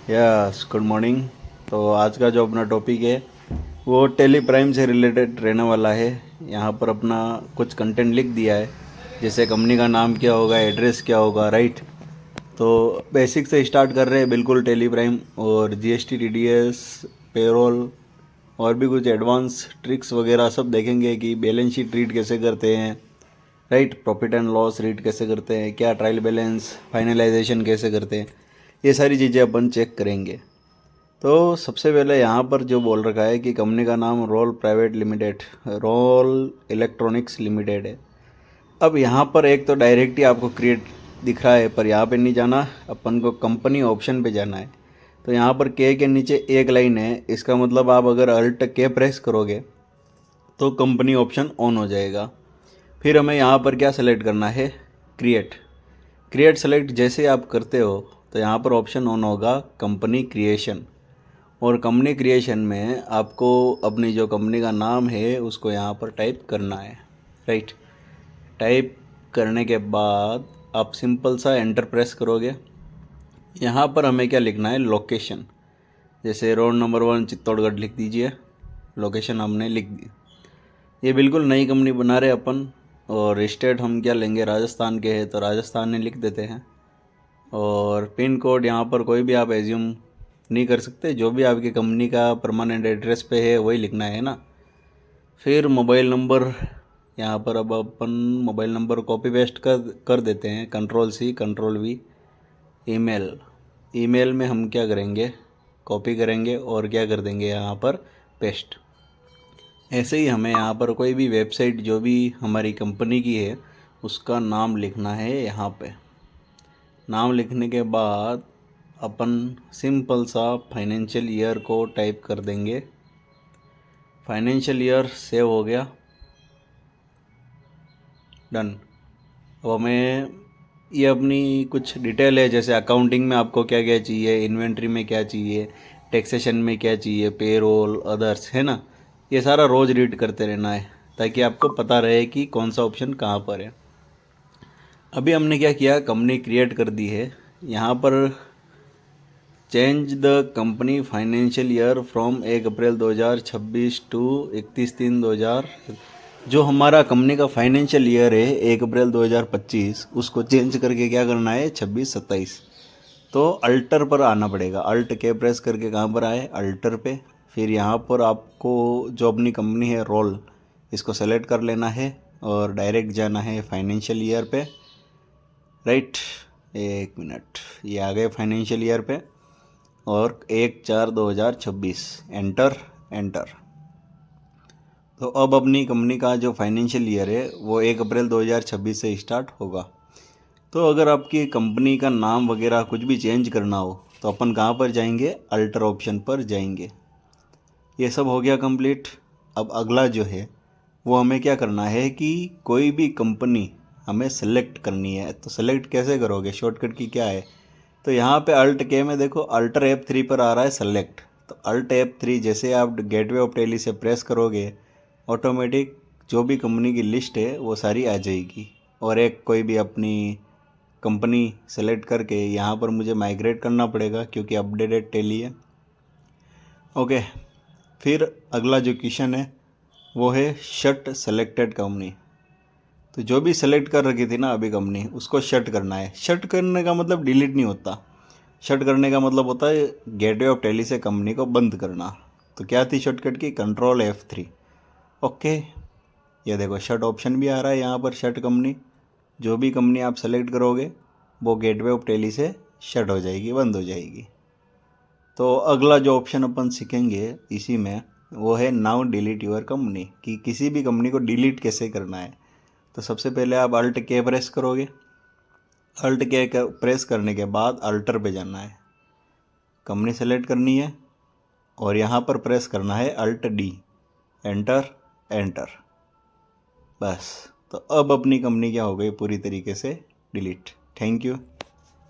Yes, good morning. तो आज का जो अपना टॉपिक है वो टेली प्राइम से रिलेटेड रहने वाला है। यहाँ पर अपना कुछ कंटेंट लिख दिया है, जैसे कंपनी का नाम क्या होगा, एड्रेस क्या होगा, राइट। तो बेसिक से स्टार्ट कर रहे हैं, बिल्कुल टेली प्राइम और जीएसटी, टीडीएस, पेरोल और भी कुछ एडवांस ट्रिक्स वगैरह सब देखेंगे कि बैलेंस शीट रीड कैसे करते हैं, right. Profit and loss read कैसे करते हैं, क्या ट्रायल बैलेंस फाइनलाइजेशन कैसे करते हैं, ये सारी चीज़ें अपन चेक करेंगे। तो सबसे पहले यहाँ पर जो बोल रखा है कि कंपनी का नाम Roll private limited, Roll electronics limited है। अब यहाँ पर एक तो डायरेक्ट ही आपको क्रिएट दिख रहा है, पर यहाँ पे नहीं जाना, अपन को कंपनी ऑप्शन पे जाना है। तो यहाँ पर के नीचे एक लाइन है, इसका मतलब आप अगर अल्ट के प्रेस करोगे तो कंपनी ऑप्शन ऑन हो जाएगा। फिर हमें यहाँ पर क्या सेलेक्ट करना है, क्रिएट। क्रिएट सेलेक्ट जैसे आप करते हो तो यहाँ पर ऑप्शन ऑन होगा कंपनी क्रिएशन, और कंपनी क्रिएशन में आपको अपनी जो कंपनी का नाम है उसको यहाँ पर टाइप करना है, राइट। टाइप करने के बाद आप सिंपल सा एंटर प्रेस करोगे। यहाँ पर हमें क्या लिखना है, लोकेशन। जैसे रोड नंबर 1 चित्तौड़गढ़ लिख दीजिए, लोकेशन हमने लिख दी। ये बिल्कुल नई कंपनी बना रहे अपन, और स्टेट हम क्या लेंगे, राजस्थान के हैं तो राजस्थान में लिख देते हैं। और पिन कोड यहाँ पर कोई भी आप एज्यूम नहीं कर सकते, जो भी आपकी कंपनी का परमानेंट एड्रेस पे है वही लिखना है ना। फिर मोबाइल नंबर, यहाँ पर अब अपन मोबाइल नंबर कॉपी पेस्ट कर देते हैं, कंट्रोल-C कंट्रोल-V। ईमेल, ईमेल में हम क्या करेंगे, कॉपी करेंगे और क्या कर देंगे यहाँ पर पेस्ट। ऐसे ही हमें यहाँ पर कोई भी वेबसाइट जो भी हमारी कंपनी की है उसका नाम लिखना है। यहाँ पे नाम लिखने के बाद अपन सिंपल सा फाइनेंशियल ईयर को टाइप कर देंगे। फाइनेंशियल ईयर सेव हो गया, डन। अब हमें ये अपनी कुछ डिटेल है, जैसे अकाउंटिंग में आपको क्या क्या चाहिए, इन्वेंट्री में क्या चाहिए, टैक्सेशन में क्या चाहिए, पेरोल, अदर्स, है ना। ये सारा रोज़ रीड करते रहना है ताकि आपको पता रहे कि कौन सा ऑप्शन कहाँ पर है। अभी हमने क्या किया, कंपनी क्रिएट कर दी है। यहाँ पर change the company financial year from 1 April 2026 to 31/3/2000। जो हमारा कंपनी का फाइनेंशियल ईयर है 1 अप्रैल 2025, उसको चेंज करके क्या करना है, 26-27। तो अल्टर पर आना पड़ेगा, अल्ट के प्रेस करके कहाँ पर आए, अल्टर पे। फिर यहाँ पर आपको जो अपनी कंपनी है रोल, इसको सेलेक्ट कर लेना है और डायरेक्ट जाना है फाइनेंशियल ईयर पे, राइट। 1 मिनट, ये आ गए फाइनेंशियल ईयर पे, और 1/4/2026, एंटर एंटर। तो अब अपनी कंपनी का जो फाइनेंशियल ईयर है वो 1 अप्रैल 2026 से स्टार्ट होगा। तो अगर आपकी कंपनी का नाम वगैरह कुछ भी चेंज करना हो तो अपन कहाँ पर जाएंगे, अल्टर ऑप्शन पर जाएंगे। ये सब हो गया कंप्लीट। अब अगला जो है वो हमें क्या करना है कि कोई भी कंपनी हमें सेलेक्ट करनी है। तो सेलेक्ट कैसे करोगे, शॉर्टकट की क्या है, तो यहाँ पे अल्ट के में देखो, अल्टर F3 पर आ रहा है सेलेक्ट। तो अल्ट F3 जैसे आप गेटवे ऑफ टेली से प्रेस करोगे, ऑटोमेटिक जो भी कंपनी की लिस्ट है वो सारी आ जाएगी। और एक कोई भी अपनी कंपनी सेलेक्ट करके यहाँ पर मुझे माइग्रेट करना पड़ेगा क्योंकि अपडेटेड टेली है। ओके, फिर अगला जो क्वेश्चन है वो है शट सेलेक्टेड कंपनी। तो जो भी सेलेक्ट कर रखी थी ना अभी कंपनी, उसको शट करना है। शट करने का मतलब डिलीट नहीं होता, शट करने का मतलब होता है गेटवे ऑफ टेली से कंपनी को बंद करना। तो क्या थी शॉर्टकट की, कंट्रोल F3। ओके, ये देखो शट ऑप्शन भी आ रहा है यहाँ पर, शट कंपनी। जो भी कंपनी आप सेलेक्ट करोगे वो गेटवे ऑफ टेली से शट हो जाएगी, बंद हो जाएगी। तो अगला जो ऑप्शन अपन सीखेंगे इसी में वो है नाउ डिलीट योर कंपनी, कि किसी भी कंपनी को डिलीट कैसे करना है। तो सबसे पहले आप अल्ट के प्रेस करोगे, अल्ट के प्रेस करने के बाद अल्टर पे जाना है, कंपनी सेलेक्ट करनी है और यहाँ पर प्रेस करना है अल्ट D, एंटर एंटर। बस, तो अब अपनी कंपनी क्या हो गई, पूरी तरीके से डिलीट। Thank you.